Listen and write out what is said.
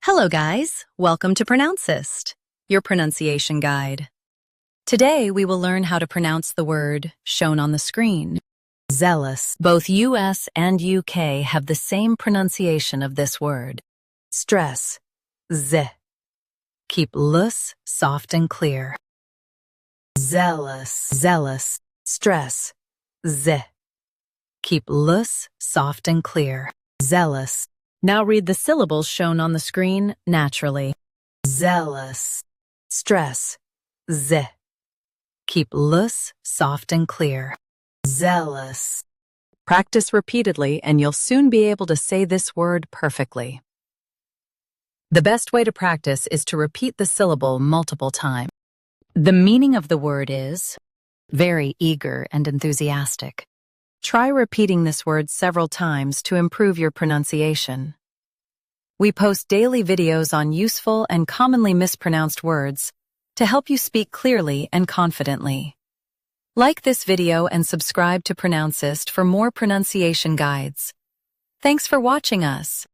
Hello guys, welcome to Pronouncist, your pronunciation guide. Today we will learn how to pronounce the word shown on the screen. Zealous. Both US and UK have the same pronunciation of this word. Stress. Z. Keep lus soft and clear. Zealous. Zealous. Stress. Z. Keep lus soft and clear. Zealous. Now read the syllables shown on the screen naturally. Zealous. Stress. Z. Keep lus soft and clear. Zealous. Practice repeatedly and you'll soon be able to say this word perfectly. The best way to practice is to repeat the syllable multiple times. The meaning of the word is very eager and enthusiastic. Try repeating this word several times to improve your pronunciation. We post daily videos on useful and commonly mispronounced words to help you speak clearly and confidently. Like this video and subscribe to Pronouncist for more pronunciation guides. Thanks for watching us.